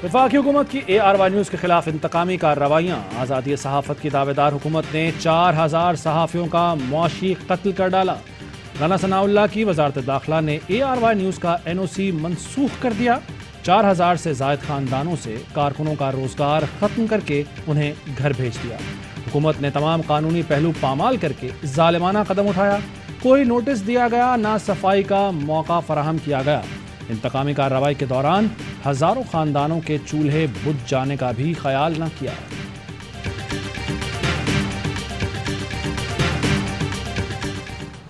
وفاقی حکومت کی ARY نیوز کے خلاف انتقامی کارروائیاں۔ آزادی صحافت کی دعوے دار حکومت نے 4000 صحافیوں کا معاشی قتل کر ڈالا۔ رانا ثناء اللہ کی وزارت داخلہ نے ARY نیوز کا NOC منسوخ کر دیا۔ 4000 سے زائد خاندانوں سے کارکنوں کا روزگار ختم کر کے انہیں گھر بھیج دیا۔ حکومت نے تمام قانونی پہلو پامال کر کے ظالمانہ قدم اٹھایا۔ کوئی نوٹس دیا گیا نہ صفائی کا موقع فراہم کیا گیا۔ انتقامی کارروائی کے دوران ہزاروں خاندانوں کے چولہے بجھ جانے کا بھی خیال نہ کیا۔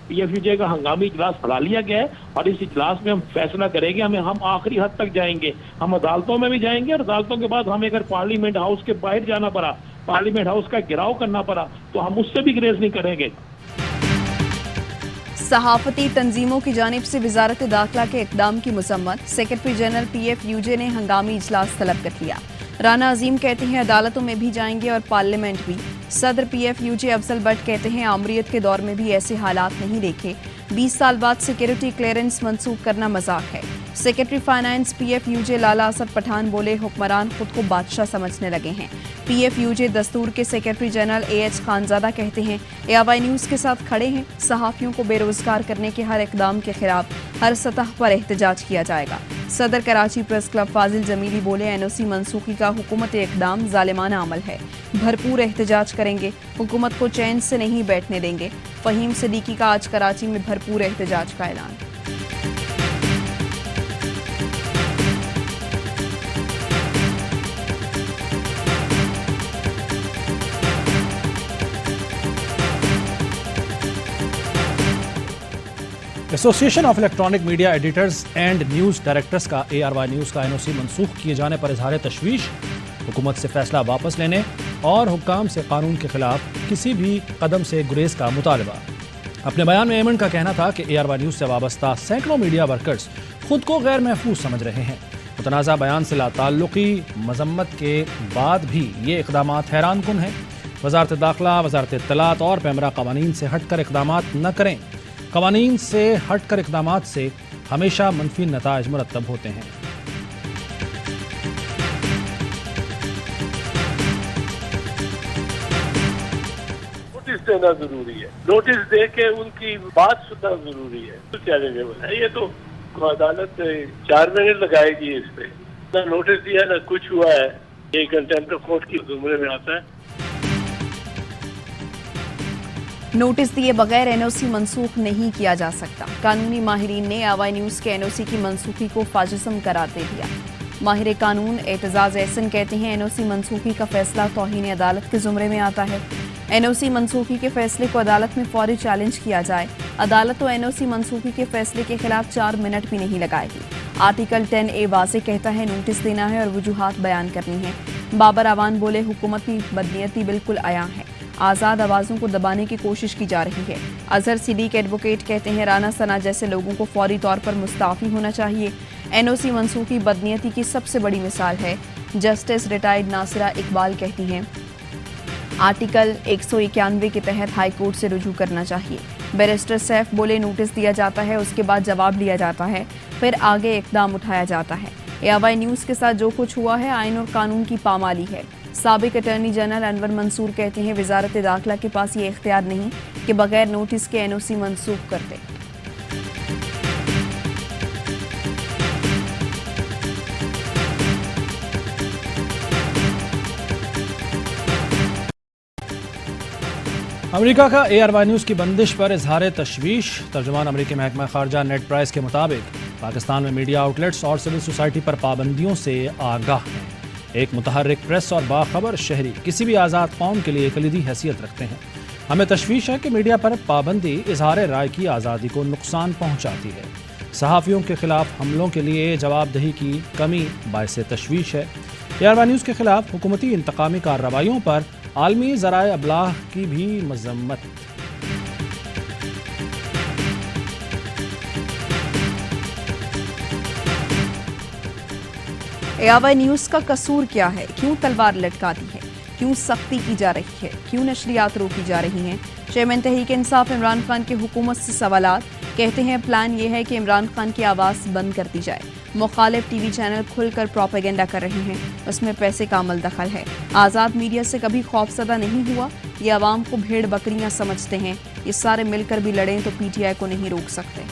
PFUJ کا ہنگامی اجلاس بلا لیا گیا ہے اور اس اجلاس میں ہم فیصلہ کریں گے۔ ہم آخری حد تک جائیں گے، ہم عدالتوں میں بھی جائیں گے اور عدالتوں کے بعد ہمیں اگر پارلیمنٹ ہاؤس کے باہر جانا پڑا، پارلیمنٹ ہاؤس کا گھیراؤ کرنا پڑا تو ہم اس سے بھی گریز نہیں کریں گے۔ صحافتی تنظیموں کی جانب سے وزارت داخلہ کے اقدام کی مذمت۔ سیکرٹری جنرل PFUJ نے ہنگامی اجلاس طلب کر لیا۔ رانا عظیم کہتے ہیں عدالتوں میں بھی جائیں گے اور پارلیمنٹ بھی۔ صدر PFUJ افضل بٹ کہتے ہیں آمریت کے دور میں بھی ایسے حالات نہیں دیکھے۔ 20 سال بعد سیکیورٹی کلیئرنس منسوخ کرنا مذاق ہے۔ سیکرٹری فائنانس PFUJ لالا اسد پٹھان بولے حکمران خود کو بادشاہ سمجھنے لگے ہیں۔ PFUJ دستور کے سیکرٹری جنرل AH خانزادہ کہتے ہیں ARY نیوز کے ساتھ کھڑے ہیں۔ صحافیوں کو بے روزگار کرنے کے ہر اقدام کے خلاف ہر سطح پر احتجاج کیا جائے گا۔ صدر کراچی پریس کلب فاضل جمیلی بولے NOC منسوخی کا حکومت اقدام ظالمانہ عمل ہے، بھرپور احتجاج کریں گے، حکومت کو چین سے نہیں بیٹھنے دیں گے۔ فہیم صدیقی کا آج کراچی میں بھرپور احتجاج کا اعلان۔ ایسوسی ایشن of electronic media editors and news directors کا ARY نیوز کا NOC منسوخ کیے جانے پر اظہار تشویش۔ حکومت سے فیصلہ واپس لینے اور حکام سے قانون کے خلاف کسی بھی قدم سے گریز کا مطالبہ۔ اپنے بیان میں ایمن کا کہنا تھا کہ ARY نیوز سے وابستہ سینکڑوں میڈیا ورکرز خود کو غیر محفوظ سمجھ رہے ہیں۔ متنازع بیان سے لاتعلقی مذمت کے بعد بھی یہ اقدامات حیران کن ہیں۔ وزارت داخلہ، وزارت اطلاعات اور پیمرا قوانین سے ہٹ کر اقدامات نہ کریں۔ قوانین سے ہٹ کر اقدامات سے ہمیشہ منفی نتائج مرتب ہوتے ہیں۔ نوٹس دینا ضروری ہے، نوٹس دے کے ان کی بات سننا ضروری ہے۔ تو چیلنجیبل ہے، یہ تو عدالت 4 منٹ لگائے گی اس پہ۔ نہ نوٹس دیا نہ کچھ ہوا ہے، یہ کنٹمپٹ آف کورٹ کی زمرے میں آتا ہے۔ نوٹس دیے بغیر NOC منسوخ نہیں کیا جا سکتا۔ قانونی ماہرین نے ARY نیوز کے NOC کی منسوخی کو فاجسم قرار دے دیا۔ ماہر قانون اعتزاز احسن کہتے ہیں NOC منسوخی کا فیصلہ توہین عدالت کے زمرے میں آتا ہے۔ NOC منسوخی کے فیصلے کو عدالت میں فوری چیلنج کیا جائے۔ عدالت تو NOC منسوخی کے فیصلے کے خلاف 4 منٹ بھی نہیں لگائے گی۔ آرٹیکل 10A واضح کہتا ہے نوٹس دینا ہے اور وجوہات بیان کرنی ہے۔ بابر اعوان بولے حکومت کی بدنیتی بالکل عیاں ہے، آزاد آوازوں کو دبانے کی کوشش کی جا رہی ہے۔ اظہر صدیق ایڈوکیٹ کہتے ہیں رانا ثنا جیسے لوگوں کو فوری طور پر مستعفی ہونا چاہیے۔ NOC منسوخی بدنیتی کی سب سے بڑی مثال ہے۔ جسٹس ریٹائرڈ ناصرہ اقبال کہتی ہیں آرٹیکل 191 کے تحت ہائی کورٹ سے رجوع کرنا چاہیے۔ بیرسٹر سیف بولے نوٹس دیا جاتا ہے، اس کے بعد جواب لیا جاتا ہے، پھر آگے اقدام اٹھایا جاتا ہے۔ ARY نیوز کے ساتھ جو کچھ ہوا ہے آئین اور قانون کی پامالی ہے۔ سابق اٹارنی جنرل انور منصور کہتے ہیں وزارت داخلہ کے پاس یہ اختیار نہیں کہ بغیر نوٹس کے NOC منسوخ کر دے۔ امریکہ کا ARY نیوز کی بندش پر اظہار تشویش۔ ترجمان امریکی محکمہ خارجہ نیڈ پرائس کے مطابق پاکستان میں میڈیا آؤٹلیٹس اور سول سوسائٹی پر پابندیوں سے آگاہ ہیں۔ ایک متحرک پریس اور باخبر شہری کسی بھی آزاد قوم کے لیے کلیدی حیثیت رکھتے ہیں۔ ہمیں تشویش ہے کہ میڈیا پر پابندی اظہار رائے کی آزادی کو نقصان پہنچاتی ہے۔ صحافیوں کے خلاف حملوں کے لیے جواب دہی کی کمی باعث تشویش ہے۔ ARY نیوز کے خلاف حکومتی انتقامی کارروائیوں پر عالمی ذرائع ابلاغ کی بھی مذمت۔ ARY نیوز کا قصور کیا ہے؟ کیوں تلوار لٹکاتی ہے؟ کیوں سختی کی جا رہی ہے؟ کیوں نشریات روکی جا رہی ہیں؟ چیئرمین تحریک انصاف عمران خان کے حکومت سے سوالات۔ کہتے ہیں پلان یہ ہے کہ عمران خان کی آواز بند کر دی جائے۔ मुखालिफ टीवी चैनल खुलकर प्रोपेगेंडा कर रहे हैं, उसमें पैसे का अमल दखल है। आज़ाद मीडिया से कभी खौफजदा नहीं हुआ, ये आवाम को भेड़ बकरियां समझते हैं। ये सारे मिलकर भी लड़ें तो पीटीआई को नहीं रोक सकते।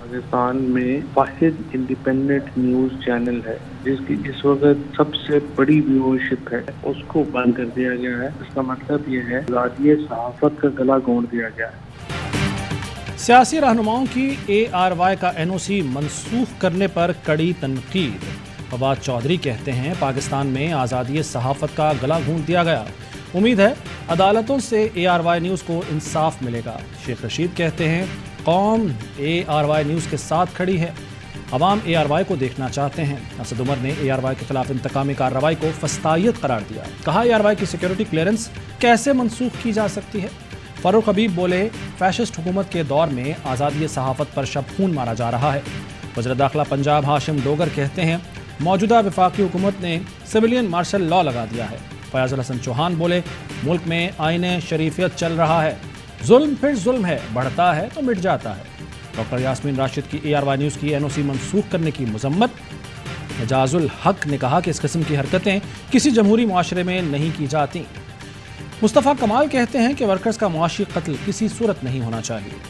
पाकिस्तान में वाहिद इंडिपेंडेंट न्यूज़ चैनल है जिसकी इस वक्त सबसे बड़ी व्यूअरशिप है, उसको बंद कर दिया गया है। इसका मतलब ये है आज़ादी सहाफ़त का गला घोंट दिया गया है। सियासी रहनुमाओं की ARY का NOC मनसूख करने पर कड़ी तनकीद। फवाद चौधरी कहते हैं पाकिस्तान में आज़ादी सहाफ़त का गला घोंट दिया गया, उम्मीद है अदालतों से ARY न्यूज़ को इंसाफ मिलेगा। शेख रशीद कहते हैं कौम ARY न्यूज़ के साथ खड़ी है, अवाम ARY को देखना चाहते हैं। असद उमर ने ARY के खिलाफ इंतकामी कार्रवाई को फस्तायत करार दिया, कहा ARY की सिक्योरिटी क्लियरेंस कैसे मनसूख की जा सकती है। फारूक हबीब बोले फैशिस्ट हुकूमत के दौर में आज़ादी सहाफ़त पर शब खून मारा जा रहा है। वज़ीर दाखिला पंजाब हाशिम डोगर कहते हैं मौजूदा वफाकी हुकूमत ने सिविलियन मार्शल लॉ लगा दिया है। फयाजुल हसन चौहान बोले मुल्क में आईने शरीफियत चल रहा है, जुल्म फिर जुल्म है, बढ़ता है तो मिट जाता है। डॉक्टर यास्मीन राशिद की ARY न्यूज़ की NOC मनसूख करने की मजम्मत। एजाजुल हक ने कहा कि इस किस्म की हरकतें किसी जमहूरी मुआशरे में नहीं की जाती। मुस्तफ़ा कमाल कहते हैं कि वर्कर्स का मुआशी कत्ल किसी सूरत नहीं होना चाहिए।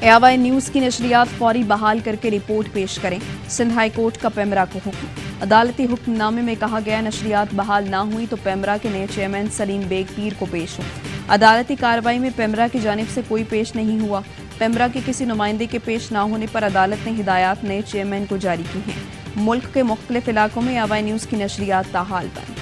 ARY न्यूज़ की नशरियात फौरी बहाल करके रिपोर्ट पेश करें, सिंध हाई कोर्ट का पेमरा को हुक्म। अदालती हुक्मनामे में कहा गया नशरियात बहाल ना हुई तो पेमरा के नए चेयरमैन सलीम बेग पीर को पेश हों। अदालती कार्रवाई में पेमरा की जानिब से कोई पेश नहीं हुआ। पेमरा के किसी नुमाइंदे के पेश ना होने पर अदालत ने हिदायत नए चेयरमैन को जारी की हैं। मुल्क के मुख्तलिफ इलाकों में ARY न्यूज़ की नशरियात ताहाल बंद।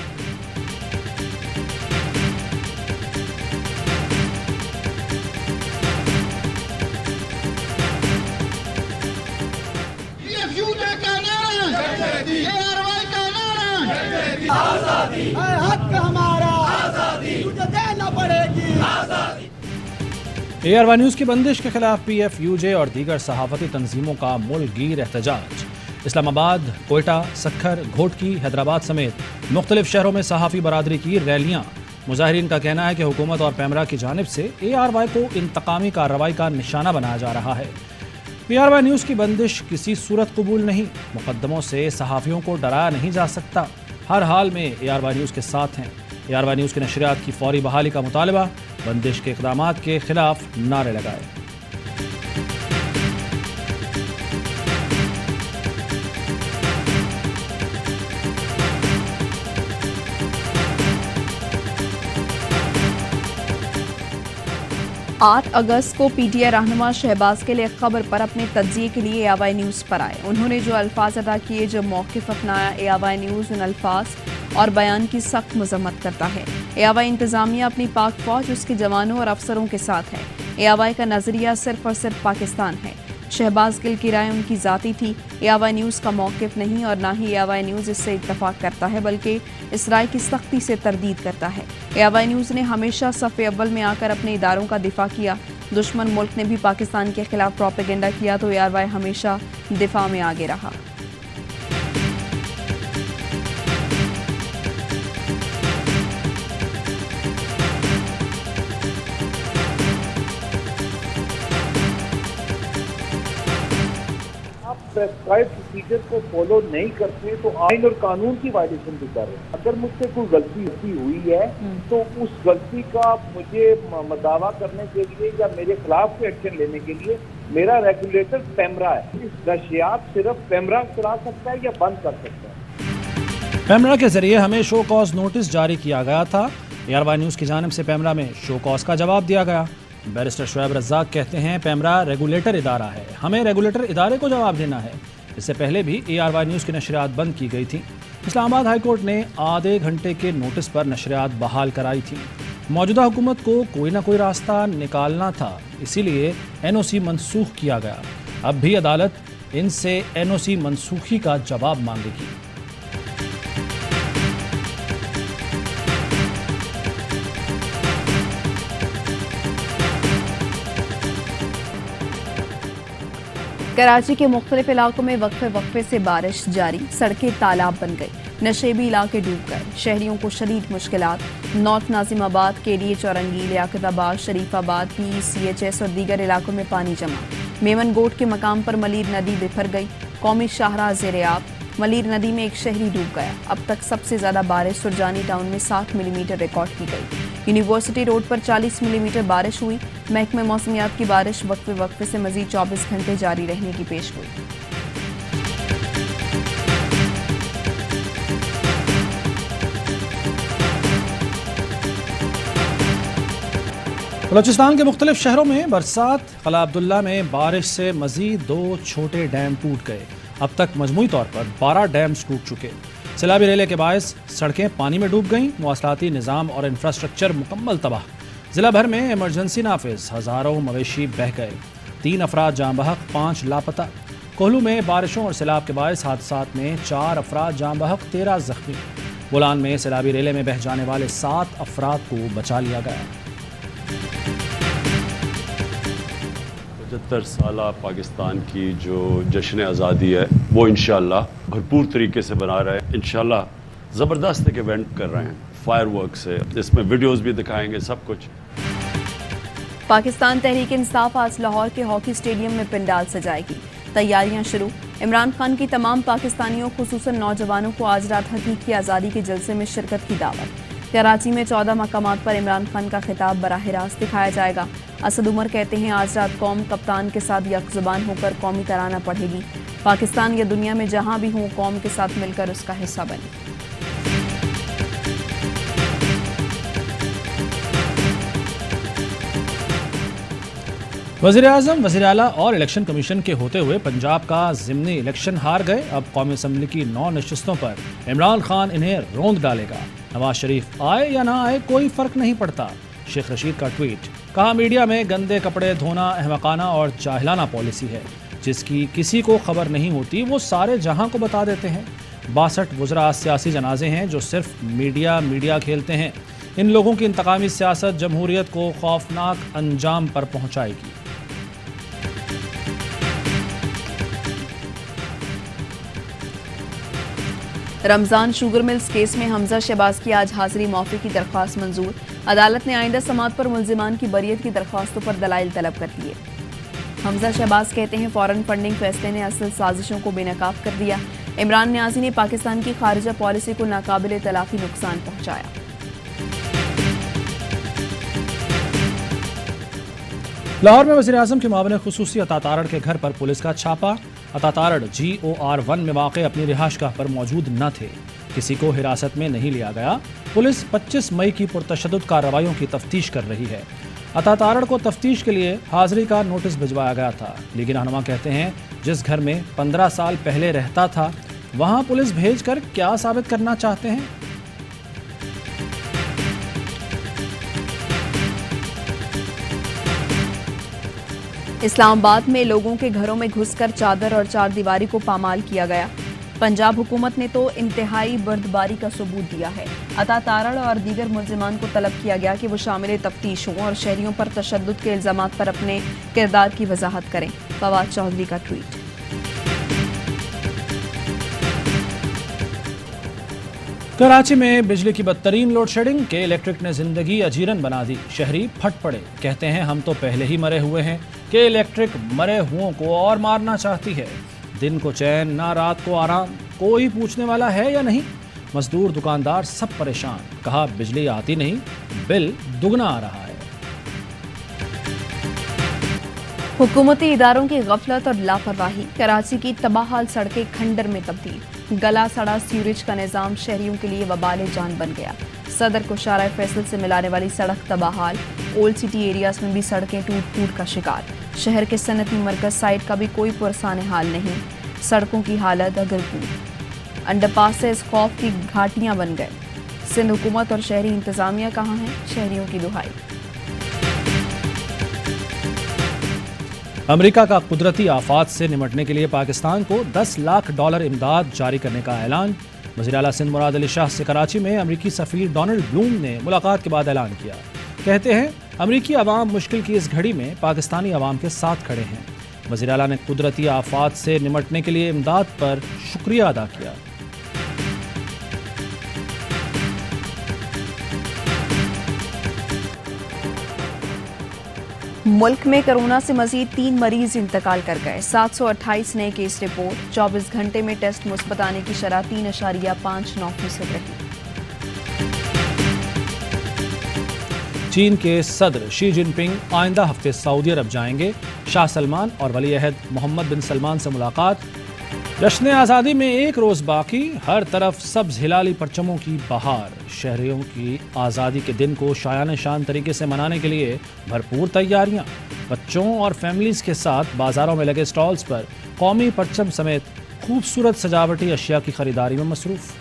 ARY न्यूज़ की बंदिश के खिलाफ PFUJ और दीगर सहाफ़ती तंजीमों का मुल्कगीर एहतजाज। इस्लामाबाद, कोयटा, सक्खर, घोटकी, हैदराबाद समेत मुख्तलिफ शहरों में सहाफ़ी बरादरी की रैलियाँ। मुजाहिरीन का कहना है कि हुकूमत और पेमरा की जानिब से ARY को इंतकामी कार्रवाई का निशाना बनाया जा रहा है। ARY न्यूज़ की बंदिश किसी सूरत कबूल नहीं, मुकदमों से सहाफ़ियों को डराया नहीं जा सकता, हर हाल में ARY न्यूज़ के साथ हैं। ARY न्यूज़ की नशरियात की फौरी बहाली का मुतालबा, बंदिश के इक़दामात के खिलाफ नारे लगाए। आठ अगस्त को PTI रहनुमा शहबाज के लिए खबर पर अपने तज्जिए के लिए ARY न्यूज़ पर आए। उन्होंने जो अल्फाज अदा किए, जब मौक़िफ़ अपनाया, ARY न्यूज़ उन अल्फाज और बयान की सख्त मजम्मत करता है। ARY इंतज़ामिया अपनी पाक फौज, उसके जवानों और अफसरों के साथ है। ARY का नज़रिया सिर्फ और सिर्फ पाकिस्तान है। शहबाज गिल की राय उनकी ज़ाती थी, ARY न्यूज़ का मौक़िफ़ नहीं, और ना ही ARY न्यूज़ इससे इत्तफ़ाक़ करता है बल्कि इस राय की सख्ती से तरदीद करता है। ARY न्यूज़ ने हमेशा सफ़े अव्वल में आकर अपने इदारों का दिफा किया। दुश्मन मुल्क ने भी पाकिस्तान के खिलाफ प्रोपेगेंडा किया तो ARY हमेशा दिफा में आगे रहा। प्रेस्क्राइब प्रोसीजर को फॉलो नहीं करते तो आइन और कानून की वायलेशन भी कर रहे हैं। अगर मुझसे कोई गलती हुई है तो उस गलती का मुझे दावा करने के लिए या मेरे खिलाफ कोई एक्शन लेने के लिए मेरा रेगुलेटर पेमरा है। इस नशियात सिर्फ पेमरा करा सकता है या बंद कर सकता है। पेमरा के जरिए हमें शो कॉज नोटिस जारी किया गया था। ARY न्यूज़ की जानिब से पेमरा में शो कॉज का जवाब दिया गया। बैरिस्टर शुएब रज़ाक कहते हैं पेमरा रेगुलेटर इदारा है, हमें रेगुलेटर इदारे को जवाब देना है। इससे पहले भी ARY न्यूज़ की नशरियात बंद की गई थी। इस्लामाबाद हाई कोर्ट ने आधे घंटे के नोटिस पर नशरियात बहाल कराई थी। मौजूदा हुकूमत को कोई ना कोई रास्ता निकालना था, इसीलिए NOC मनसूख किया गया। अब भी अदालत इनसे NOC मनसूखी का जवाब मांगेगी। कराची के मुख्तलिफ इलाकों में वक्फे से बारिश जारी, सड़कें तालाब बन गई, नशेबी इलाके डूब गए, शहरियों को शदीद मुश्किलात। नॉर्थ नाजिमाबाद के लिए चौरंगी, लियाकताबाद, शरीफाबाद, PCHS और दीगर इलाकों में पानी जमा। मेमन गोट के मकाम पर मलीर नदी बिफर गई, कौमी शाहराह ज़ेर-ए-आब। मलीर नदी में एक शहरी डूब गया। अब तक सबसे ज्यादा बारिश सुरजानी टाउन में 60 मिलीमीटर रिकॉर्ड की गई। यूनिवर्सिटी रोड पर 40 मिलीमीटर बारिश हुई। महकमे मौसमियात की बारिश वक्फे से मजीद 24 घंटे जारी रहने की पेश गोई। बलूचिस्तान के मुख्तलिफ शहरों में बरसात। कला अब्दुल्ला में बारिश से मजीद 2 छोटे डैम टूट गए। अब तक मजमूई तौर पर 12 डैम्स टूट चुके। सैलाबी रेले के बायस सड़कें पानी में डूब गईं, मवासलाती निज़ाम और इंफ्रास्ट्रक्चर मुकम्मल तबाह। जिला भर में इमरजेंसी नाफिज, हज़ारों मवेशी बह गए, 3 अफराद जाँ बहक, 5 लापता। कोहलू में बारिशों और सैलाब के बायस हादसात में 4 अफराद जाँ बहक, 13 जख्मी। बोलान में सैलाबी रेले में बह जाने वाले 7 अफराद को बचा लिया गया। 75 साल पाकिस्तान की जो जश्न आज़ादी है वो इंशाअल्लाह भरपूर तरीके से बना रहे हैं। इंशाअल्लाह ज़बरदस्त एक इवेंट कर रहे हैं, फायर वर्क से, इसमें वीडियोस भी दिखाएंगे, सब कुछ। पाकिस्तान तहरीक इंसाफ आज लाहौर के हॉकी स्टेडियम में पंडाल सजाएगी। तैयारियां शुरू। इमरान खान की तमाम पाकिस्तानियों खुसूसन नौजवानों को आज रात हकीकी आज़ादी के जलसे में शिरकत की दावत। कराची में 14 मकामात पर इमरान खान का खिताब बराह रास्त दिखाया जाएगा। असद उमर कहते हैं आज रात कौम कप्तान के साथ यकजुबान होकर कौमी तराना पढ़ेगी। पाकिस्तान या दुनिया में जहां भी हो कौम के साथ मिलकर उसका हिस्सा बने। वज़ीर-ए-आज़म, वज़ीर-ए-आला और इलेक्शन कमीशन के होते हुए पंजाब का ज़िमनी इलेक्शन हार गए। अब कौमी असम्बली की 9 नशिस्तों पर इमरान खान इन्हें रोंद डालेगा। नवाज शरीफ आए या ना आए कोई फ़र्क नहीं पड़ता। शेख रशीद का ट्वीट। कहा मीडिया में गंदे कपड़े धोना अहमकाना और जाहिलाना पॉलिसी है, जिसकी किसी को खबर नहीं होती वो सारे जहां को बता देते हैं। 62 वज़रा सियासी जनाजे हैं जो सिर्फ मीडिया खेलते हैं। इन लोगों की इंतकामी सियासत जमहूरियत को खौफनाक अंजाम पर पहुंचाएगी। रमजान शुगर मिल्स केस में हमजा शहबाज की आज हाजिरी मौफी की दरख्वास्त मंजूर। अदालत ने आइंदा समात पर मुल्जिमान की बरियत की दरख्वास्तों पर दलाइल तलब कर लिए। हमजा शहबाज कहते हैं फॉरेन फंडिंग फैसले ने असल साजिशों को बेनकाब कर दिया। इमरान न्याजी ने पाकिस्तान की खारिजा पॉलिसी को नाकाबिले तलाफी नुकसान पहुंचाया। लाहौर में वज़ीर-ए-आज़म के मुआविन खुसूसी अता तारड़ के घर पर पुलिस का छापा। अता तारड़ GOR1 में वाक़ अपनी रिहाशगाह पर मौजूद न थे। किसी को हिरासत में नहीं लिया गया। पुलिस 25 मई की पुरतशद्दुद कार्रवाइयों की तफ्तीश कर रही है। अता तारड़ को तफ्तीश के लिए हाजिरी का नोटिस भिजवाया गया था। लीगी रहनुमा कहते हैं जिस घर में 15 साल पहले रहता था वहां पुलिस भेजकर क्या साबित करना चाहते हैं। इस्लामाबाद में लोगों के घरों में घुसकर चादर और चारदीवारी को पामाल किया गया। पंजाब हुकूमत ने तो इंतहाई बर्दबारी का सबूत दिया है। अता तारड़ और दीगर मुल्जिमान को तलब किया गया कि वो शामिल तफ्तीश हों और शहरियों पर तशद्दुद के इल्जामात पर अपने किरदार की वजाहत करें। फवाद चौधरी का ट्वीट। कराची में बिजली की बदतरीन लोड शेडिंग के इलेक्ट्रिक ने जिंदगी अजीरन बना दी। शहरी फट पड़े, कहते हैं हम तो पहले ही मरे हुए हैं कि इलेक्ट्रिक मरे हुओं को और मारना चाहती है। दिन को चैन ना रात को आराम, कोई पूछने वाला है या नहीं। मजदूर दुकानदार सब परेशान, कहा बिजली आती नहीं, बिल दुगना आ रहा है। हुकूमती इदारों की गफलत और लापरवाही। कराची की तबाहाल सड़कें खंडर में तब्दील। गला सड़ा सीवरेज का निजाम शहरियों के लिए वबाल जान बन गया। सदर को शारा फैसल से मिलाने वाली सड़क तबाहाल। ओल्ड सिटी एरियाज में भी सड़कें टूट फूट का शिकार। शहर के सनती मरकज साइड का भी कोई पुरसान हाल नहीं। सड़कों की हालत अगरकून। अंडरपास से इस खौफ की घाटियां बन गए। सिंध हुकूमत और शहरी इंतजामिया कहाँ है, शहरियों की दुहाई। अमेरिका का कुदरती आफात से निपटने के लिए पाकिस्तान को $10 लाख इमदाद जारी करने का ऐलान। वज़ीर-ए-आला सिंध मुराद अली शाह से कराची में अमेरिकी सफ़ीर डोनाल्ड ब्लूम ने मुलाकात के बाद ऐलान किया। कहते हैं अमेरिकी अवाम मुश्किल की इस घड़ी में पाकिस्तानी अवाम के साथ खड़े हैं। वज़ीर आला ने कुदरती आफात से निमटने के लिए इमदाद पर शुक्रिया अदा किया। मुल्क में कोरोना से मजीद 3 मरीज इंतकाल कर गए। 728 नए केस रिपोर्ट। 24 घंटे में टेस्ट मुस्बत आने की शरह 3.59% रही। चीन के सदर शी जिनपिंग आइंदा हफ्ते सऊदी अरब जाएंगे। शाह सलमान और वली अहद मोहम्मद बिन सलमान से मुलाकात। जश्न आज़ादी में एक रोज़ बाकी, हर तरफ सब्ज हिलाली परचमों की बहार। शहरियों की आज़ादी के दिन को शायान शान तरीके से मनाने के लिए भरपूर तैयारियां। बच्चों और फैमिलीज़ के साथ बाज़ारों में लगे स्टॉल्स पर कौमी परचम समेत खूबसूरत सजावटी अशिया की खरीदारी में मसरूफ़।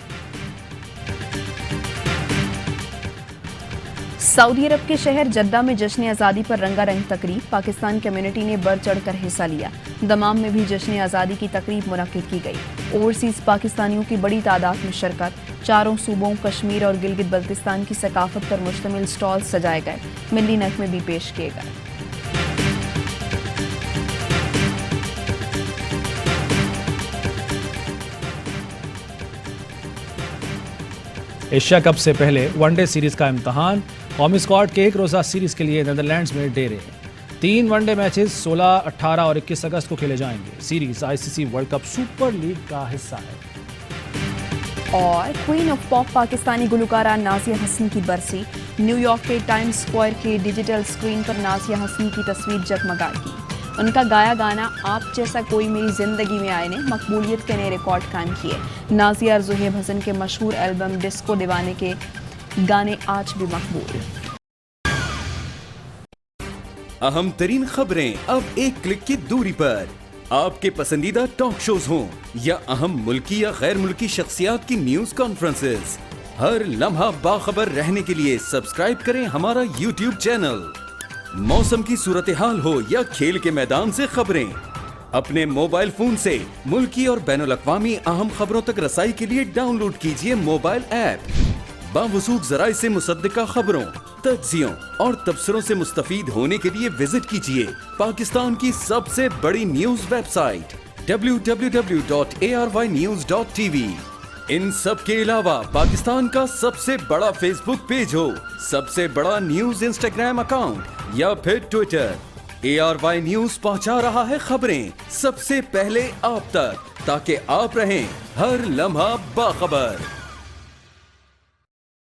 सऊदी अरब के शहर जद्दा में जश्न आज़ादी पर रंगारंग तकरीब। पाकिस्तान कम्युनिटी ने बढ़ चढ़ कर हिस्सा लिया। दमाम में भी जश्न आज़ादी की तकरीब मुनक्किद की गई। ओवरसीज़ पाकिस्तानियों की बड़ी तादाद में शिरकत। चारों सूबों कश्मीर और गिलगित बल्तिस्तान की सकाफत पर मुश्तमिल स्टॉल सजाए गए। मिली नगमे भी पेश किए गए। एशिया कप से पहले वनडे सीरीज का इम्तहान। कौमी स्क्वाड के एक रोज़ा सीरीज के लिए नीदरलैंड्स में डेरे। 3 वनडे मैचेस 16, 18 और 21 अगस्त को खेले जाएंगे। Series ICC world cup super league का हिस्सा है। और क्वीन ऑफ पॉप पाकिस्तानी गुलकारा नाज़िया हसन की बरसी। न्यूयॉर्क के टाइम्स स्क्वायर के डिजिटल स्क्रीन पर नाज़िया हसन की तस्वीर जगमगाएगी। उनका गाया गाना आप जैसा कोई मेरी जिंदगी में आए ने मकबूलियत के नए रिकॉर्ड कायम किए। नाज़िया और ज़ुहैब हसन के मशहूर एल्बम डिस्को दीवाने के गाने आज भी मकबूल। अहम तरीन खबरें अब एक क्लिक की दूरी पर। आपके पसंदीदा टॉक शोज हों या अहम मुल्की या गैर मुल्की शख्सियात की न्यूज कॉन्फ्रेंसेस, हर लम्हा बाखबर रहने के लिए सब्सक्राइब करें हमारा YouTube चैनल। मौसम की सूरत हाल हो या खेल के मैदान से खबरें, अपने मोबाइल फोन से मुल्की और बैनुल-अक़वामी अहम खबरों तक रसाई के लिए डाउनलोड कीजिए मोबाइल ऐप। बावसूख ज़राए से मुसद्दिका खबरों, तज्ज़ियों और तबसरों से मुस्तफ़ीद होने के लिए विजिट कीजिए पाकिस्तान की सबसे बड़ी न्यूज वेबसाइट www.arvnews.tv। इन सब के अलावा पाकिस्तान का सबसे बड़ा फेसबुक पेज हो, सबसे बड़ा न्यूज इंस्टाग्राम अकाउंट या फिर ट्विटर, ARY न्यूज पहुंचा रहा है खबरें सबसे पहले आप तक, ताकि आप रहें हर लम्हा बाखबर।